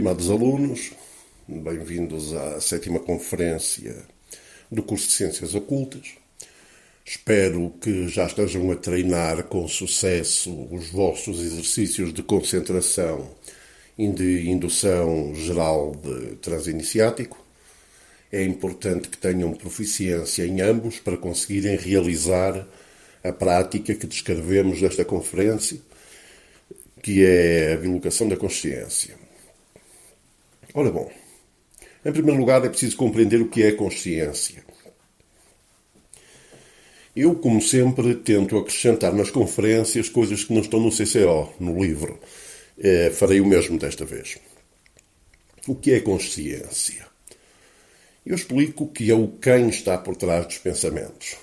Estimados alunos, bem-vindos à 7ª conferência do curso de Ciências Ocultas. Espero que já estejam a treinar com sucesso os vossos exercícios de concentração e de indução geral de transe iniciático. É importante que tenham proficiência em ambos para conseguirem realizar a prática que descrevemos nesta conferência, que é a bilocação da consciência. Ora bom, em primeiro lugar é preciso compreender o que é consciência. Eu, como sempre, tento acrescentar nas conferências coisas que não estão no CCO, no livro. Farei o mesmo desta vez. O que é consciência? Eu explico que é o quem está por trás dos pensamentos.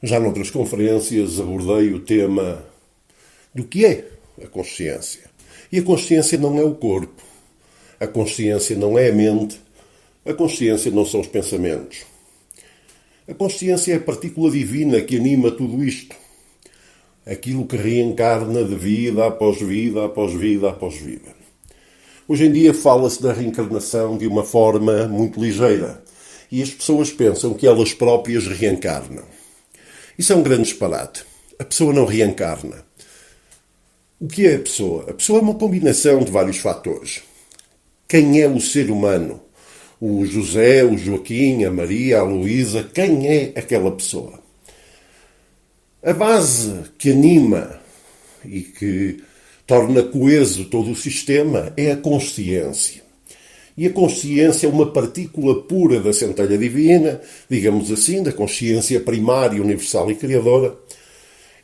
Já noutras conferências abordei o tema do que é a consciência. E a consciência não é o corpo. A consciência não é a mente. A consciência não são os pensamentos. A consciência é a partícula divina que anima tudo isto. Aquilo que reencarna de vida após vida, após vida, após vida. Hoje em dia fala-se da reencarnação de uma forma muito ligeira. E as pessoas pensam que elas próprias reencarnam. Isso é um grande disparate. A pessoa não reencarna. O que é a pessoa? A pessoa é uma combinação de vários fatores. Quem é o ser humano? O José, o Joaquim, a Maria, a Luísa, quem é aquela pessoa? A base que anima e que torna coeso todo o sistema é a consciência. E a consciência é uma partícula pura da centelha divina, digamos assim, da consciência primária, universal e criadora,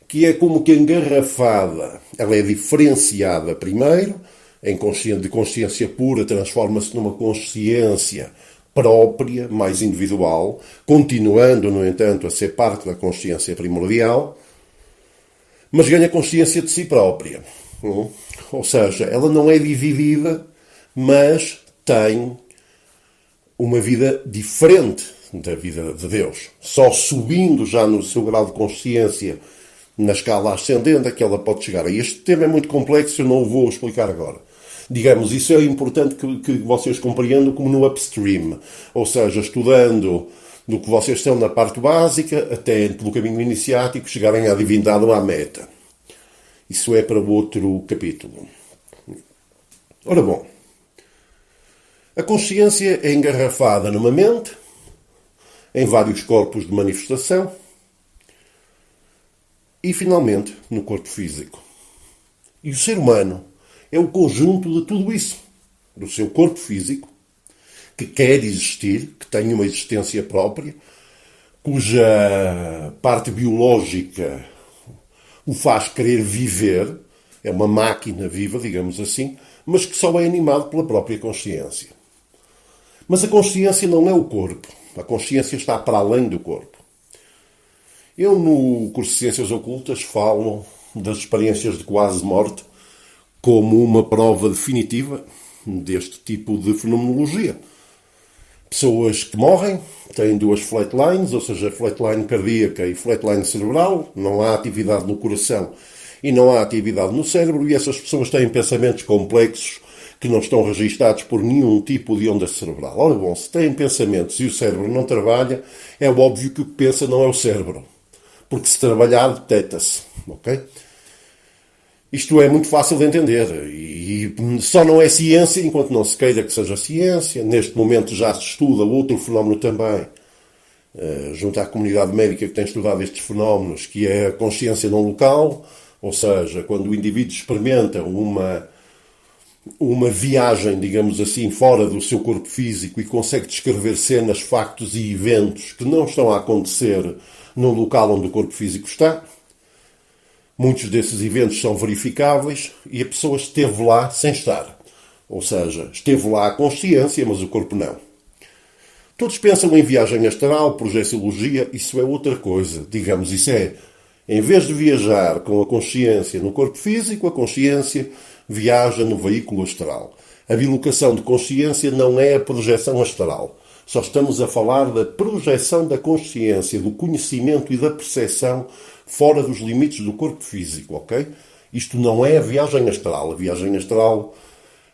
que é como que engarrafada. Ela é diferenciada primeiro, de consciência pura, transforma-se numa consciência própria, mais individual, continuando, no entanto, a ser parte da consciência primordial, mas ganha consciência de si própria. Ou seja, ela não é dividida, mas tem uma vida diferente da vida de Deus. Só subindo já no seu grau de consciência na escala ascendente é que ela pode chegar. E este tema é muito complexo, eu não o vou explicar agora. Digamos, isso é importante que vocês compreendam como no upstream. Ou seja, estudando do que vocês estão na parte básica, até pelo caminho iniciático, chegarem à divindade ou à meta. Isso é para outro capítulo. Ora bom, a consciência é engarrafada numa mente, em vários corpos de manifestação e, finalmente, no corpo físico. E o ser humano é o conjunto de tudo isso, do seu corpo físico, que quer existir, que tem uma existência própria, cuja parte biológica o faz querer viver, é uma máquina viva, digamos assim, mas que só é animado pela própria consciência. Mas a consciência não é o corpo. A consciência está para além do corpo. Eu, no curso de Ciências Ocultas, falo das experiências de quase morte como uma prova definitiva deste tipo de fenomenologia. Pessoas que morrem têm duas flatlines, ou seja, flatline cardíaca e flatline cerebral. Não há atividade no coração e não há atividade no cérebro, e essas pessoas têm pensamentos complexos que não estão registados por nenhum tipo de onda cerebral. Ora bom, se têm pensamentos e o cérebro não trabalha, é óbvio que o que pensa não é o cérebro. Porque se trabalhar, detecta-se. Ok? Isto é muito fácil de entender. E só não é ciência enquanto não se queira que seja ciência. Neste momento já se estuda outro fenómeno também, junto à comunidade médica que tem estudado estes fenómenos, que é a consciência não local. Ou seja, quando o indivíduo experimenta uma viagem, digamos assim, fora do seu corpo físico e consegue descrever cenas, factos e eventos que não estão a acontecer no local onde o corpo físico está. Muitos desses eventos são verificáveis e a pessoa esteve lá sem estar. Ou seja, esteve lá a consciência, mas o corpo não. Todos pensam em viagem astral, projeciologia, isso é outra coisa. Digamos, isso é, em vez de viajar com a consciência no corpo físico, a consciência viaja no veículo astral. A bilocação de consciência não é a projeção astral. Só estamos a falar da projeção da consciência, do conhecimento e da percepção fora dos limites do corpo físico, ok? Isto não é a viagem astral. A viagem astral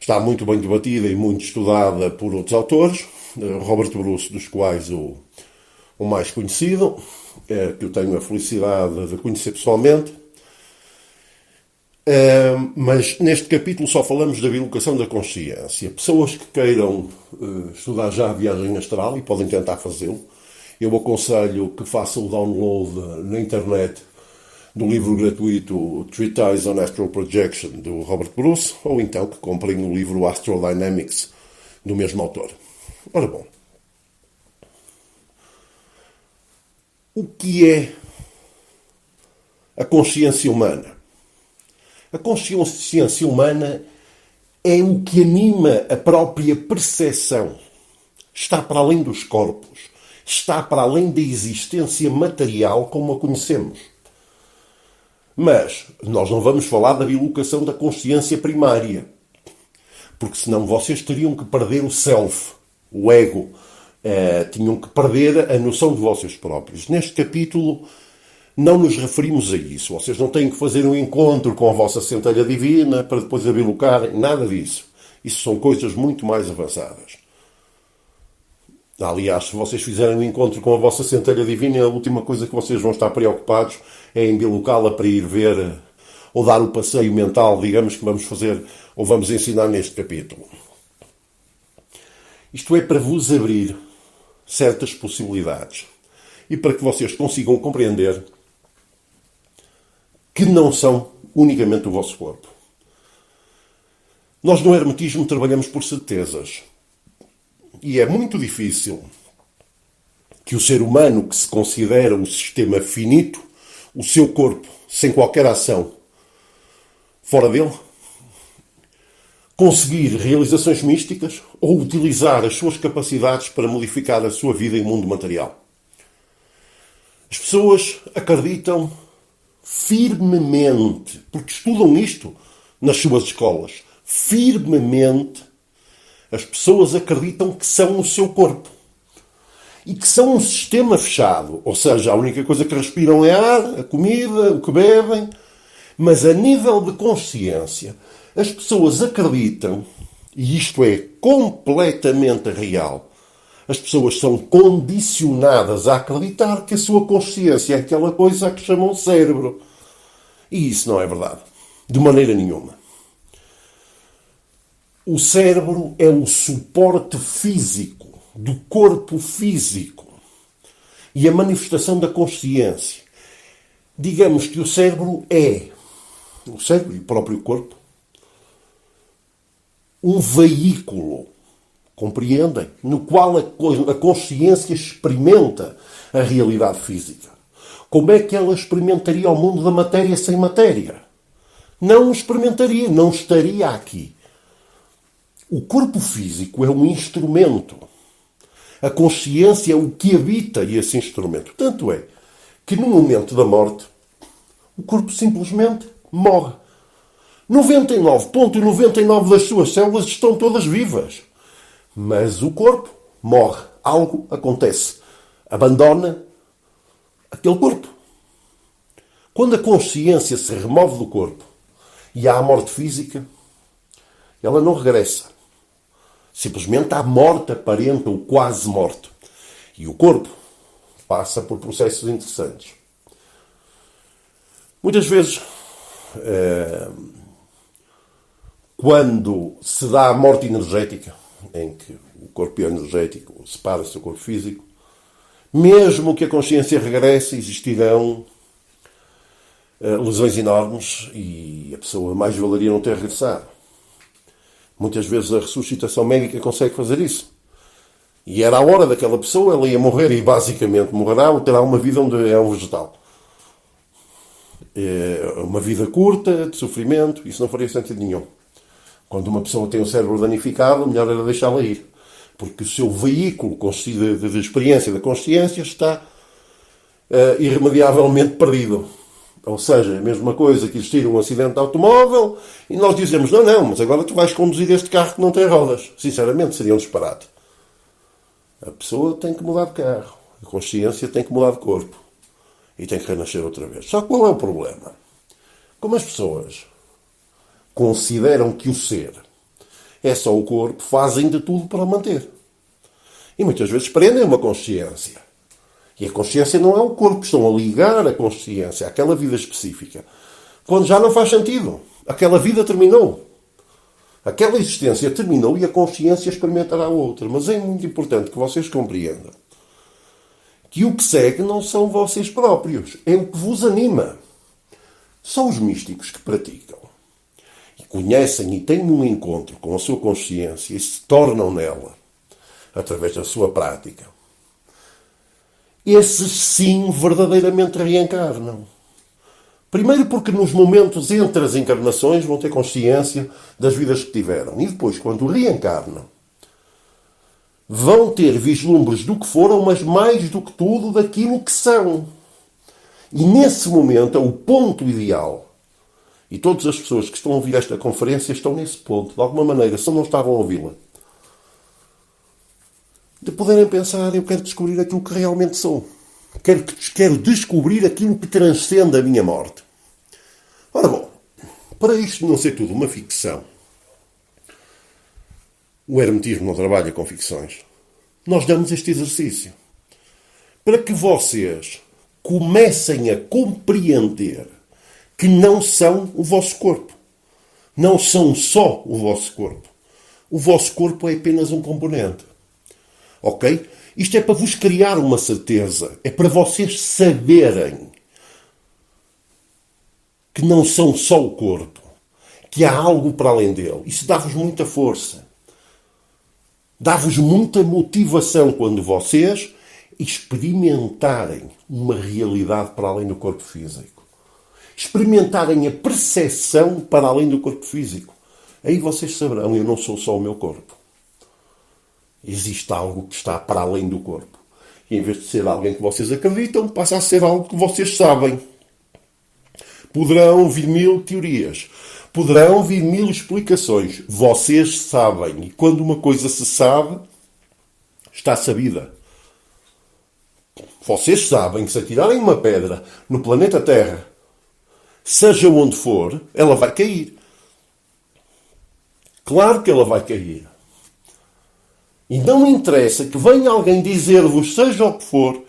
Está muito bem debatida e muito estudada por outros autores, Robert Bruce, dos quais o mais conhecido, que eu tenho a felicidade de conhecer pessoalmente. Mas neste capítulo só falamos da bilocação da consciência. Pessoas que queiram estudar já a viagem astral, e podem tentar fazê-lo, eu aconselho que façam o download na internet do livro gratuito Treatise on Astral Projection, do Robert Bruce, ou então que comprem o livro Astral Dynamics, do mesmo autor. Ora bom, o que é a consciência humana? A consciência humana é o que anima a própria percepção. Está para além dos corpos. Está para além da existência material como a conhecemos. Mas nós não vamos falar da bilocação da consciência primária. Porque senão vocês teriam que perder o self, o ego. Tinham que perder a noção de vocês próprios. Neste capítulo não nos referimos a isso. Vocês não têm que fazer um encontro com a vossa centelha divina para depois a bilocarem. Nada disso. Isso são coisas muito mais avançadas. Aliás, se vocês fizerem um encontro com a vossa centelha divina, a última coisa que vocês vão estar preocupados é em bilocá-la para ir ver ou dar o passeio mental, digamos, que vamos fazer ou vamos ensinar neste capítulo. Isto é para vos abrir certas possibilidades e para que vocês consigam compreender que não são unicamente o vosso corpo. Nós no hermetismo trabalhamos por certezas. E é muito difícil que o ser humano, que se considera um sistema finito, o seu corpo, sem qualquer ação fora dele, conseguir realizações místicas ou utilizar as suas capacidades para modificar a sua vida e o mundo material. As pessoas acreditam firmemente, porque estudam isto nas suas escolas, firmemente. As pessoas acreditam que são o seu corpo. E que são um sistema fechado. Ou seja, a única coisa que respiram é ar, a comida, o que bebem. Mas a nível de consciência, as pessoas acreditam, e isto é completamente real, as pessoas são condicionadas a acreditar que a sua consciência é aquela coisa a que chamam cérebro. E isso não é verdade. De maneira nenhuma. O cérebro é o suporte físico do corpo físico e a manifestação da consciência. Digamos que o cérebro e o próprio corpo, um veículo, compreendem? No qual a consciência experimenta a realidade física. Como é que ela experimentaria o mundo da matéria sem matéria? Não experimentaria, não estaria aqui. O corpo físico é um instrumento. A consciência é o que habita esse instrumento. Tanto é que no momento da morte, o corpo simplesmente morre. 99,99% das suas células estão todas vivas. Mas o corpo morre. Algo acontece. Abandona aquele corpo. Quando a consciência se remove do corpo e há a morte física, ela não regressa. Simplesmente há morte aparente ou quase morte. E o corpo passa por processos interessantes. Muitas vezes, quando se dá a morte energética, em que o corpo energético separa-se do corpo físico, mesmo que a consciência regresse, existirão lesões enormes e a pessoa mais valeria não ter regressado. Muitas vezes a ressuscitação médica consegue fazer isso. E era a hora daquela pessoa, ela ia morrer e basicamente morrerá ou terá uma vida onde é um vegetal. Uma vida curta, de sofrimento, isso não faria sentido nenhum. Quando uma pessoa tem o cérebro danificado, melhor era deixá-la ir. Porque o seu veículo de experiência da consciência está irremediavelmente perdido. Ou seja, a mesma coisa que existir um acidente de automóvel e nós dizemos, não, mas agora tu vais conduzir este carro que não tem rodas. Sinceramente, seria um disparate. A pessoa tem que mudar de carro. A consciência tem que mudar de corpo. E tem que renascer outra vez. Só que qual é o problema? Como as pessoas consideram que o ser é só o corpo, fazem de tudo para manter. E muitas vezes prendem uma consciência. E a consciência não é o corpo, estão a ligar a consciência àquela vida específica. Quando já não faz sentido. Aquela vida terminou. Aquela existência terminou e a consciência experimentará outra. Mas é muito importante que vocês compreendam que o que segue não são vocês próprios. É o que vos anima. São os místicos que praticam. E conhecem e têm um encontro com a sua consciência e se tornam nela através da sua prática. Esses sim verdadeiramente reencarnam. Primeiro porque nos momentos entre as encarnações vão ter consciência das vidas que tiveram. E depois, quando reencarnam, vão ter vislumbres do que foram, mas mais do que tudo daquilo que são. E nesse momento é o ponto ideal. E todas as pessoas que estão a ouvir esta conferência estão nesse ponto. De alguma maneira, se não estavam a ouvi-la, de poderem pensar, eu quero descobrir aquilo que realmente sou. Quero descobrir aquilo que transcende a minha morte. Ora bom, para isto não ser tudo uma ficção, o hermetismo não trabalha com ficções, nós damos este exercício para que vocês comecem a compreender que não são o vosso corpo. Não são só o vosso corpo. O vosso corpo é apenas um componente. Ok? Isto é para vos criar uma certeza. É para vocês saberem que não são só o corpo. Que há algo para além dele. Isso dá-vos muita força. Dá-vos muita motivação quando vocês experimentarem uma realidade para além do corpo físico. Experimentarem a percepção para além do corpo físico. Aí vocês saberão, eu não sou só o meu corpo. Existe algo que está para além do corpo. E em vez de ser alguém que vocês acreditam, passa a ser algo que vocês sabem. Poderão vir 1000 teorias. Poderão vir 1000 explicações. Vocês sabem. E quando uma coisa se sabe, está sabida. Vocês sabem que se atirarem uma pedra no planeta Terra, seja onde for, ela vai cair. Claro que ela vai cair. E não interessa que venha alguém dizer-vos, seja o que for,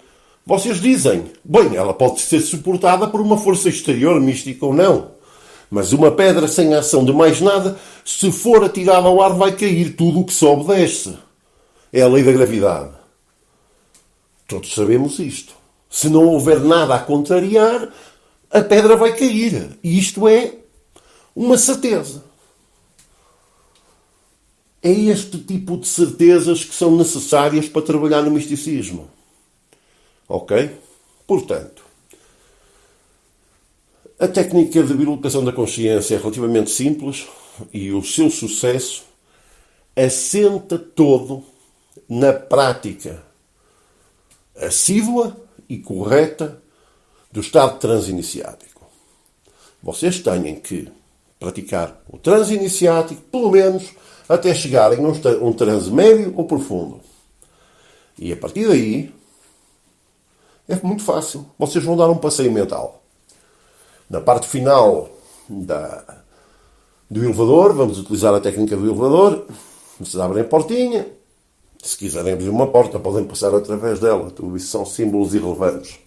vocês dizem, bem, ela pode ser suportada por uma força exterior, mística ou não. Mas uma pedra sem ação de mais nada, se for atirada ao ar, vai cair. Tudo o que sobe desce. É a lei da gravidade. Todos sabemos isto. Se não houver nada a contrariar, a pedra vai cair. E isto é uma certeza. É este tipo de certezas que são necessárias para trabalhar no misticismo. Ok? Portanto, a técnica de bilocação da consciência é relativamente simples e o seu sucesso assenta todo na prática assídua e correta do estado transiniciático. Vocês têm que praticar o transiniciático, pelo menos, até chegarem a um transe médio ou profundo. E a partir daí, é muito fácil. Vocês vão dar um passeio mental. Na parte final do elevador, vamos utilizar a técnica do elevador. Vocês abrem a portinha. Se quiserem abrir uma porta, podem passar através dela. Tudo isso são símbolos irrelevantes.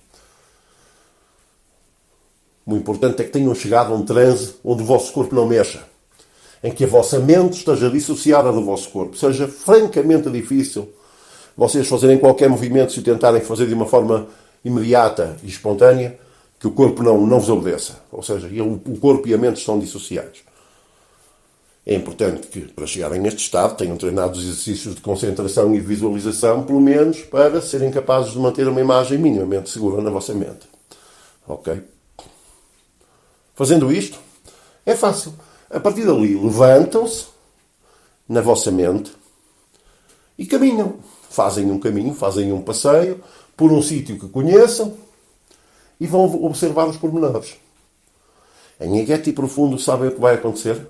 O importante é que tenham chegado a um transe onde o vosso corpo não mexa. Em que a vossa mente esteja dissociada do vosso corpo. Seja francamente difícil vocês fazerem qualquer movimento se o tentarem fazer de uma forma imediata e espontânea, que o corpo não vos obedeça. Ou seja, o corpo e a mente estão dissociados. É importante que, para chegarem neste estado, tenham treinado os exercícios de concentração e de visualização, pelo menos para serem capazes de manter uma imagem minimamente segura na vossa mente. Ok? Fazendo isto, é fácil. A partir dali, levantam-se na vossa mente e caminham. Fazem um caminho, fazem um passeio por um sítio que conheçam e vão observar os pormenores. Em aguete e profundo, sabem o que vai acontecer?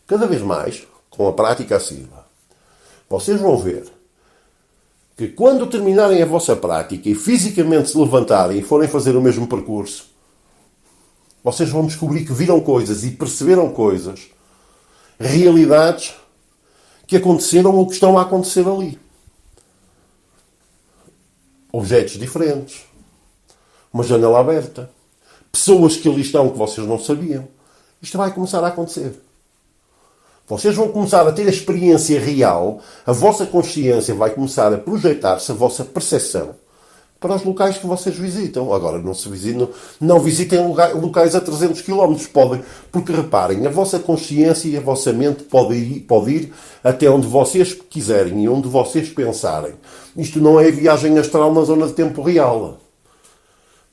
Cada vez mais, com a prática assídua, vocês vão ver que quando terminarem a vossa prática e fisicamente se levantarem e forem fazer o mesmo percurso, vocês vão descobrir que viram coisas e perceberam coisas, realidades que aconteceram ou que estão a acontecer ali. Objetos diferentes. Uma janela aberta. Pessoas que ali estão que vocês não sabiam. Isto vai começar a acontecer. Vocês vão começar a ter a experiência real, a vossa consciência vai começar a projetar-se, a vossa percepção, para os locais que vocês visitam. Agora, não visitem locais a 300 km. Podem, porque reparem, a vossa consciência e a vossa mente pode ir até onde vocês quiserem e onde vocês pensarem. Isto não é viagem astral na zona de tempo real.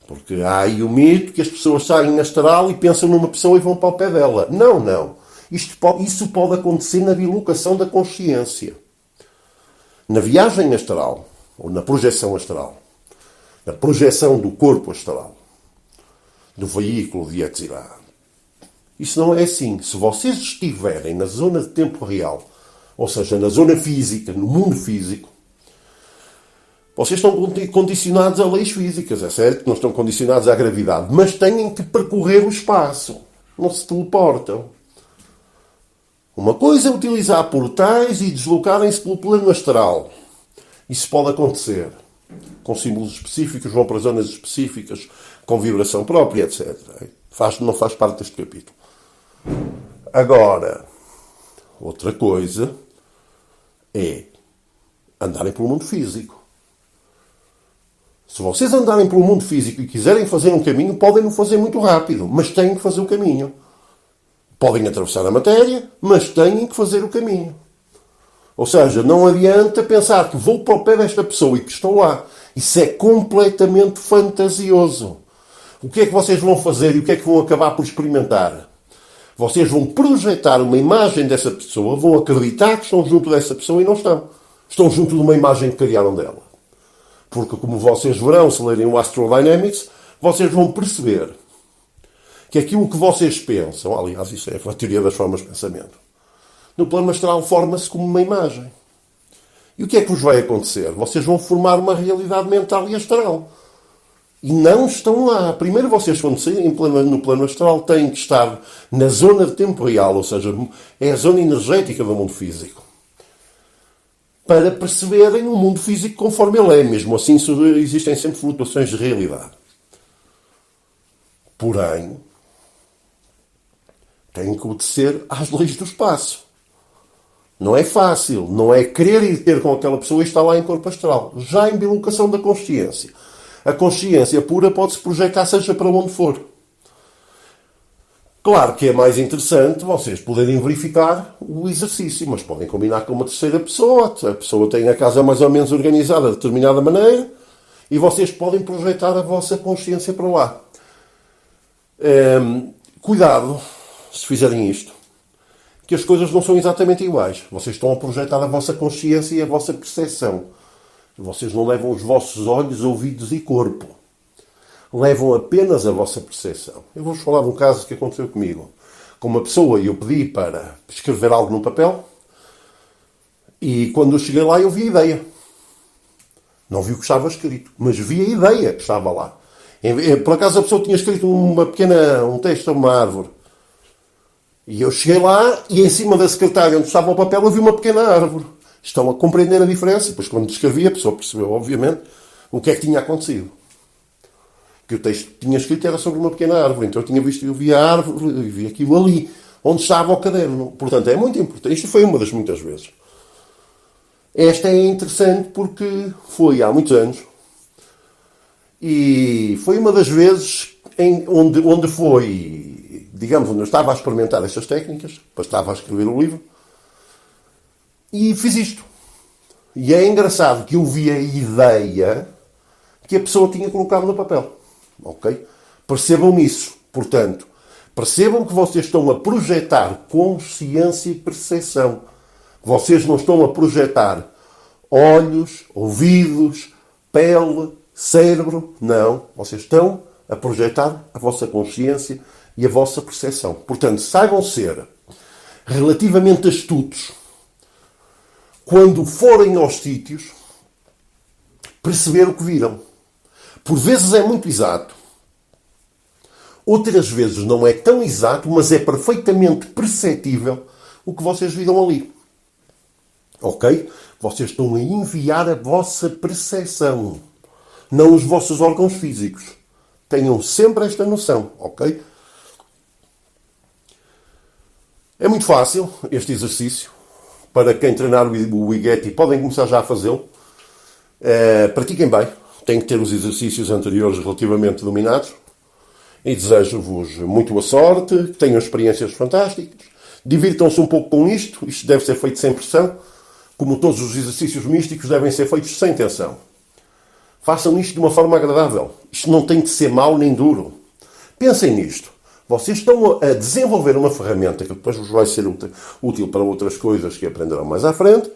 Porque há aí o mito que as pessoas saem astral e pensam numa pessoa e vão para o pé dela. Não. Isso pode acontecer na bilocação da consciência. Na viagem astral, ou na projeção astral. Na projeção do corpo astral. Do veículo de Yetzirah. Isso não é assim. Se vocês estiverem na zona de tempo real, ou seja, na zona física, no mundo físico, vocês estão condicionados a leis físicas, é certo? Não estão condicionados à gravidade, mas têm que percorrer o espaço. Não se teleportam. Uma coisa é utilizar portais e deslocarem-se pelo plano astral. Isso pode acontecer. Com símbolos específicos, vão para zonas específicas, com vibração própria, etc. Não faz parte deste capítulo. Agora, outra coisa é andarem pelo mundo físico. Se vocês andarem pelo mundo físico e quiserem fazer um caminho, podem não fazer muito rápido, mas têm que fazer o caminho. Podem atravessar a matéria, mas têm que fazer o caminho. Ou seja, não adianta pensar que vou para o pé desta pessoa e que estou lá. Isso é completamente fantasioso. O que é que vocês vão fazer e o que é que vão acabar por experimentar? Vocês vão projetar uma imagem dessa pessoa, vão acreditar que estão junto dessa pessoa e não estão. Estão junto de uma imagem que criaram dela. Porque, como vocês verão, se lerem o Astro Dynamics, vocês vão perceber que aquilo que vocês pensam, aliás, isso é a teoria das formas de pensamento, no plano astral forma-se como uma imagem. E o que é que vos vai acontecer? Vocês vão formar uma realidade mental e astral. E não estão lá. Primeiro vocês, quando saírem no plano astral, têm que estar na zona de tempo real, ou seja, é a zona energética do mundo físico. Para perceberem o mundo físico conforme ele é. Mesmo assim, existem sempre flutuações de realidade. Porém, têm que obedecer às leis do espaço. Não é fácil. Não é querer ir ter com aquela pessoa e estar lá em corpo astral. Já em bilocação da consciência. A consciência pura pode-se projetar seja para onde for. Claro que é mais interessante vocês poderem verificar o exercício, mas podem combinar com uma terceira pessoa. A pessoa tem a casa mais ou menos organizada de determinada maneira e vocês podem projetar a vossa consciência para lá. Cuidado, se fizerem isto, que as coisas não são exatamente iguais. Vocês estão a projetar a vossa consciência e a vossa percepção. Vocês não levam os vossos olhos, ouvidos e corpo. Levam apenas a vossa percepção. Eu vou-vos falar de um caso que aconteceu comigo. Com uma pessoa, eu pedi para escrever algo num papel e quando eu cheguei lá eu vi a ideia. Não vi o que estava escrito, mas vi a ideia que estava lá. Por acaso a pessoa tinha escrito um texto a uma árvore. E eu cheguei lá e em cima da secretária onde estava o papel eu vi uma pequena árvore. Estão a compreender a diferença? Pois quando descrevi a pessoa percebeu, obviamente, o que é que tinha acontecido. Que o texto que tinha escrito era sobre uma pequena árvore. Então eu vi a árvore e vi aquilo ali, onde estava o caderno. Portanto, é muito importante. Isto foi uma das muitas vezes. Esta é interessante porque foi há muitos anos. E foi uma das vezes onde foi, digamos, onde eu estava a experimentar estas técnicas, depois estava a escrever o livro, e fiz isto. E é engraçado que eu vi a ideia que a pessoa tinha colocado no papel. Ok? Percebam isso. Portanto, percebam que vocês estão a projetar consciência e percepção. Vocês não estão a projetar olhos, ouvidos, pele, cérebro. Não. Vocês estão a projetar a vossa consciência e a vossa percepção. Portanto, saibam ser relativamente astutos quando forem aos sítios perceber o que viram. Por vezes é muito exato. Outras vezes não é tão exato, mas é perfeitamente perceptível o que vocês viram ali. Ok? Vocês estão a enviar a vossa percepção, não os vossos órgãos físicos. Tenham sempre esta noção, ok? É muito fácil este exercício. Para quem treinar o Igeti, podem começar já a fazê-lo. Pratiquem bem. Têm que ter os exercícios anteriores relativamente dominados. E desejo-vos muito boa sorte, que tenham experiências fantásticas. Divirtam-se um pouco com isto. Isto deve ser feito sem pressão. Como todos os exercícios místicos devem ser feitos sem tensão. Façam isto de uma forma agradável. Isto não tem que ser mau nem duro. Pensem nisto. Vocês estão a desenvolver uma ferramenta que depois vos vai ser útil para outras coisas que aprenderão mais à frente.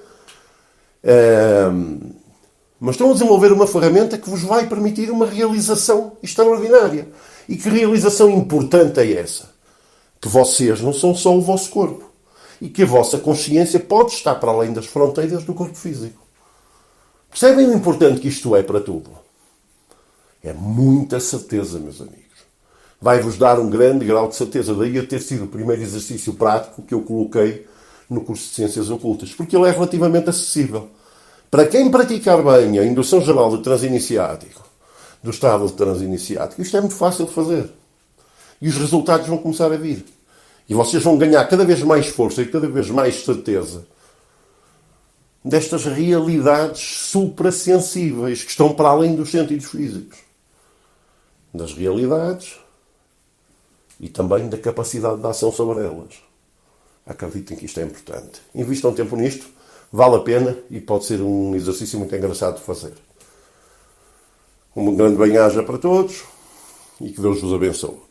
Mas estão a desenvolver uma ferramenta que vos vai permitir uma realização extraordinária. E que realização importante é essa? Que vocês não são só o vosso corpo. E que a vossa consciência pode estar para além das fronteiras do corpo físico. Percebem o importante que isto é para tudo? É muita certeza, meus amigos. Vai-vos dar um grande grau de certeza. Daí a ter sido o primeiro exercício prático que eu coloquei no curso de Ciências Ocultas. Porque ele é relativamente acessível. Para quem praticar bem a indução geral do transe iniciático, do estado de transe iniciático, isto é muito fácil de fazer. E os resultados vão começar a vir. E vocês vão ganhar cada vez mais força e cada vez mais certeza destas realidades suprassensíveis que estão para além dos sentidos físicos. Das realidades e também da capacidade de ação sobre elas. Acreditem que isto é importante. Invistam tempo nisto, vale a pena e pode ser um exercício muito engraçado de fazer. Um grande bem-aja para todos e que Deus vos abençoe.